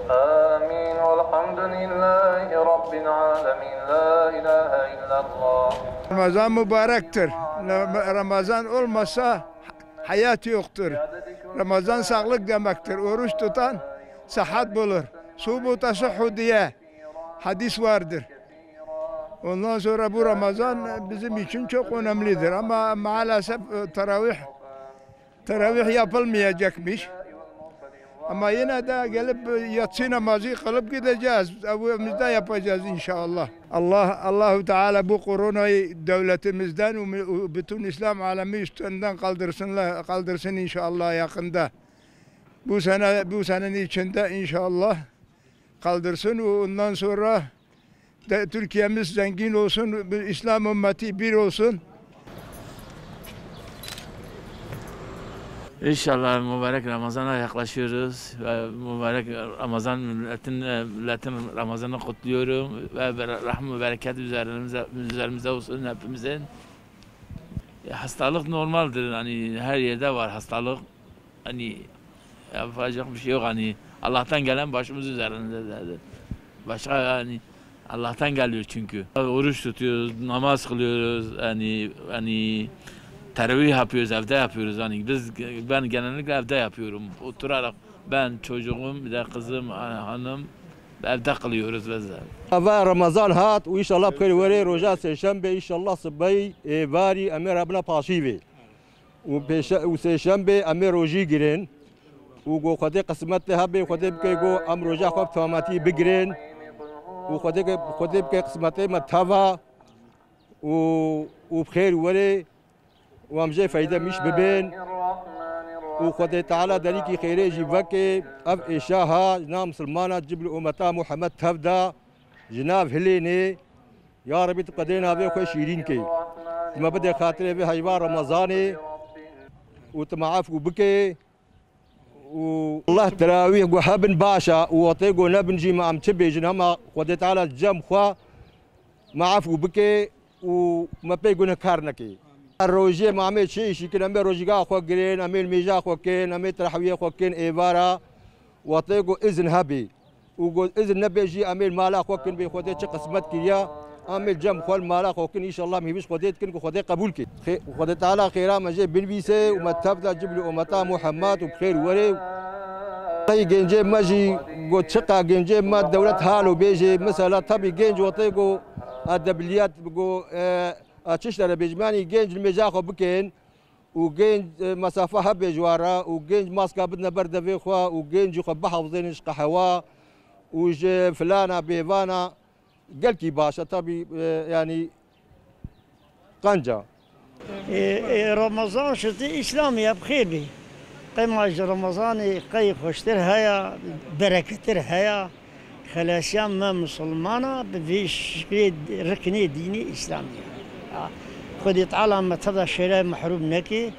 آمين والحمد لله رب العالمين لا إله إلا الله. Ramazan mübarektir. Ramazan olmasa hayat yoktur. Ramazan sağlık demektir. Oruç tutan sıhhat bulur. Subu tasahhu diye hadis vardır. Ondan sonra bu Ramazan bizim için çok önemlidir. Ama maalesef teravih yapılmayacakmış. Ama yine de gelip yatsı namazı kılıp gideceğiz. Evimizde yapacağız inşallah. Allahu Teala bu koronayı devletimizden ve bütün İslam alemi üstünden kaldırsın inşallah yakında. Bu senenin içinde inşallah kaldırsın ve ondan sonra Türkiye'miz zengin olsun, İslam ümmeti bir olsun. İnşallah mübarek Ramazan'a yaklaşıyoruz ve mübarek milletin Ramazan'ı kutluyorum ve rahmet ve bereket üzerimize olsun hepimizin. Hastalık normaldir, hani her yerde var hastalık, hani yapacak bir şey yok, hani Allah'tan gelen başımız üzerindedir. Başka hani Allah'tan geliyor çünkü. Oruç tutuyoruz, namaz kılıyoruz, hani teravih yapıyoruz, evde yapıyoruz. Hani ben genellikle evde yapıyorum. Oturarak ben, çocuğum, bir de kızım, hanım evde kılıyoruz biz. Ve Ramazan hat ve inşallah bkhir veri roja seşembe inşallah sıbay bari emir abna paşivi. Ve seşembe emir roji girin. Ve khode kısmet habe khode bke go am roja khab tamati bigrin. Ve khode bke kısmet matava ve bkhir veri وامجي فايدة مش ببين وخدي تعالى دليكي خيري جيبكي اف اشاها جناب مسلمانة جبل امتا محمد تفدا جناب هليني يا ربي تقدينا بي خوي شيرين كي ما بدي خاطري بي هيبا رمضاني وتمعاف وبكي والله تراويح وحبن باشا وطيقو نبنجي ما ام تبي جنما خدي تعالى جم خوا معاف وبكي وما بيقو نكارنكي الروجي ما عمل شيء كنا عمل روجيا خوكين عمل ميجا خوكين عمل ترحويه خوكين إبارة وطيقو إذن هبي وقول إذن نبي جي عمل مالا خوكين بيخودي قسمت كيا عمل جم خول مالا خوكين إن شاء الله مهيبش خودي كن خودي قبول كي خودي تعالى خيرا ما جي بنبيسه وما تبدا جبل أمتا محمد وبخير وري أي جنجي ما جي قد شقا جنجي ما دولة حالو بيجي مثلا تبي جنج وطيقو الدبليات بقو أشتري بجماني جنج المجاخو بكين وجنج مسافة هبة جوارا وجنج ماسكا بدنا برد في خوا وجنج يخبحها وزينش قحوا وج فلانا بيفانا قلكي باشا طبي يعني قنجة رمضان شتي إسلامي بخير بي قيمة رمضان قي خوشتر هيا بركتر هيا خلاشيان ما مسلمانا بفيش ركني ديني إسلامي خدي تعالى ما تبدا شراء محروم نكي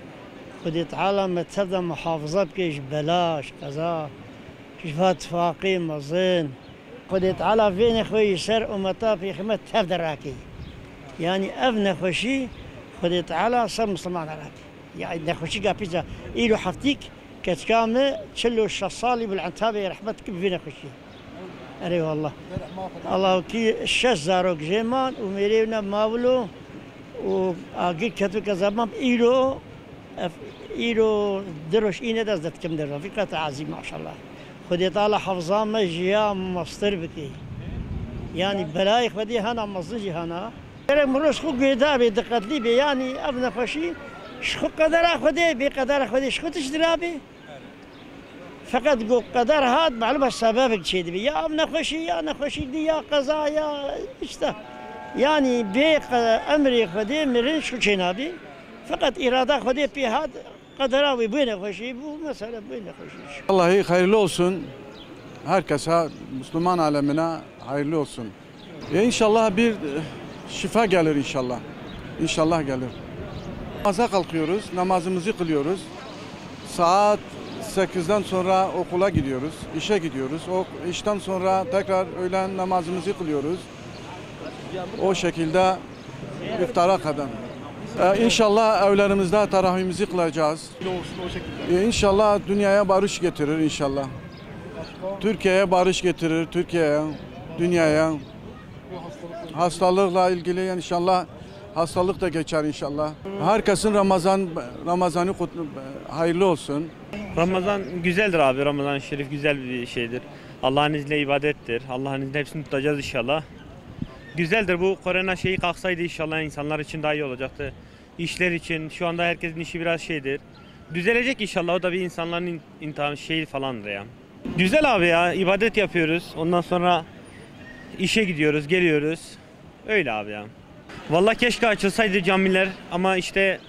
خدي تعالى ما تبدا محافظة بكيش بلاش كذا كيفات فاقي مزين خدي تعالى فين خوي سر أمتا في خدمة تبدا راكي يعني أبن خوشي خدي تعالى صار مسلمان راكي يعني نخوشي قابيزا إيلو حفتيك كتكامل تشلو الشصالي بالعنتابة رحمتك بفين خوشي أري والله الله كي الشاش زاروك جيمان وميريونا ماولو وأجيك كتو كزمان إيلو دروش إينا داز دتكم درا في قطع عزيز ما شاء الله خدي طالع حفظان ما جيا مصدر بكي يعني بلايخ بدي هنا مصدر هنا مروش خو قدابي دقت لي بي يعني أبنا خوشي شخو قدر أخذي بقدر أخذي شخو تشترابي فقط قو قدر هاد معلومة سببك شيء دي يا أبنا خوشي يا أنا خوشي دي يا قضاء يا إشتا يعني بيق أمري خدي مرين شو شنابي فقط إرادة خدي في هاد قدراوي بين خوشي بو مثلا بين خوشي Vallahi hayırlı olsun. Herkese, Müslüman alemine hayırlı olsun. İnşallah bir şifa gelir inşallah. İnşallah gelir. Namaza kalkıyoruz, namazımızı kılıyoruz. Saat 8'den sonra okula gidiyoruz, işe gidiyoruz. O işten sonra tekrar öğlen namazımızı kılıyoruz. O şekilde iftara kadar. İnşallah evlerimizde teravihimizi kılacağız. İnşallah dünyaya barış getirir inşallah. Türkiye'ye barış getirir, Türkiye'ye, dünyaya. Hastalıkla ilgili inşallah hastalık da geçer inşallah. Herkesin Ramazan'ı hayırlı olsun. Ramazan güzeldir abi. Ramazan-ı Şerif güzel bir şeydir. Allah'ın izniyle ibadettir. Allah'ın izniyle hepsini tutacağız inşallah. Güzeldir. Bu korona şeyi kalksaydı inşallah insanlar için daha iyi olacaktı. İşler için şu anda herkesin işi biraz şeydir. Düzelecek inşallah. O da bir insanların imtihanı şey falandır ya. Güzel abi ya. İbadet yapıyoruz. Ondan sonra işe gidiyoruz, geliyoruz. Öyle abi ya. Vallahi keşke açılsaydı camiler ama işte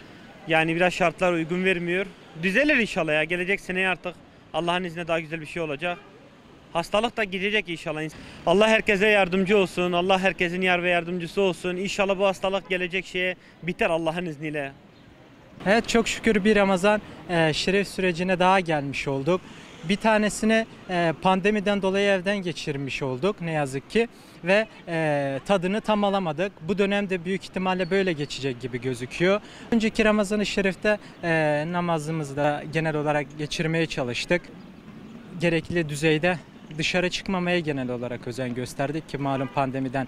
yani biraz şartlar uygun vermiyor. Düzelir inşallah ya. Gelecek seneye artık Allah'ın izniyle daha güzel bir şey olacak. Hastalık da gidecek inşallah. Allah herkese yardımcı olsun. Allah herkesin yar ve yardımcısı olsun. İnşallah bu hastalık gelecek şeye biter Allah'ın izniyle. Evet, çok şükür bir Ramazan şerif sürecine daha gelmiş olduk. Bir tanesini pandemiden dolayı evden geçirmiş olduk ne yazık ki ve tadını tam alamadık. Bu dönemde büyük ihtimalle böyle geçecek gibi gözüküyor. Önceki Ramazan-ı Şerif'te namazımızı da genel olarak geçirmeye çalıştık. Gerekli düzeyde dışarı çıkmamaya genel olarak özen gösterdik ki malum pandemiden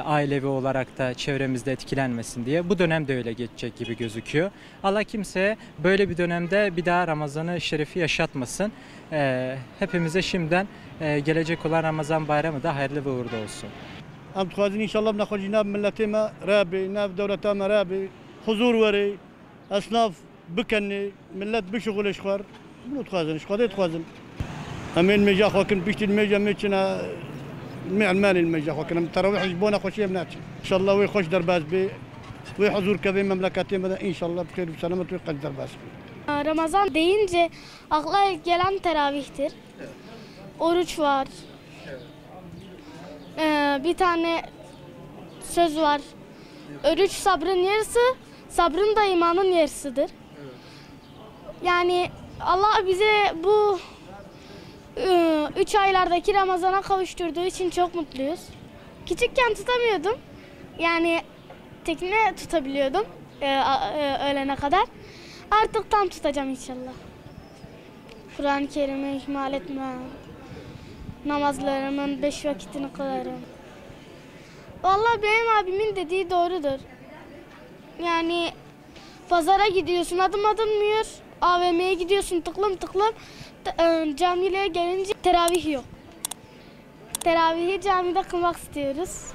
ailevi olarak da çevremizde etkilenmesin diye. Bu dönemde öyle geçecek gibi gözüküyor. Allah kimseye böyle bir dönemde bir daha Ramazan-ı Şerif'i yaşatmasın. Hepimize şimdiden gelecek olan Ramazan bayramı da hayırlı ve uğurlu olsun. Am txwazin inşallah bnaxwajî nav milletê me rabê, nav dewleta me rabê, huzur werê, esnaf bikenê, millet bişuxulê ji xwar. Bunu dixwazin, ji Xwedê dixwazin. Em ên mêja xwe kin piştî mêja mê çine mê elmanê mêja xwe kin. Em terawîh ji bona xweşiyê em naçin. İnşallah wê xweş derbas bê, wê huzur kevê memleketê me de inşallah bi xêr û selamet wê qeç derbas bê. Ramazan deyince akla gelen teravihtir. Oruç var. Bir tane söz var. Oruç sabrın yarısı, sabrın da imanın yarısıdır. Yani Allah bize bu 3 aylardaki Ramazan'a kavuşturduğu için çok mutluyuz. Küçükken tutamıyordum. Yani tekne tutabiliyordum öğlene kadar. Artık tam tutacağım inşallah. Kur'an-ı Kerim'i ihmal etmem. Namazlarımın 5 vakitini kılarım. Vallahi benim abimin dediği doğrudur. Yani pazara gidiyorsun adım adımmıyor. AVM'ye gidiyorsun tıklım tıklım. Camiye gelince teravih yok. Teravihi camide kılmak istiyoruz.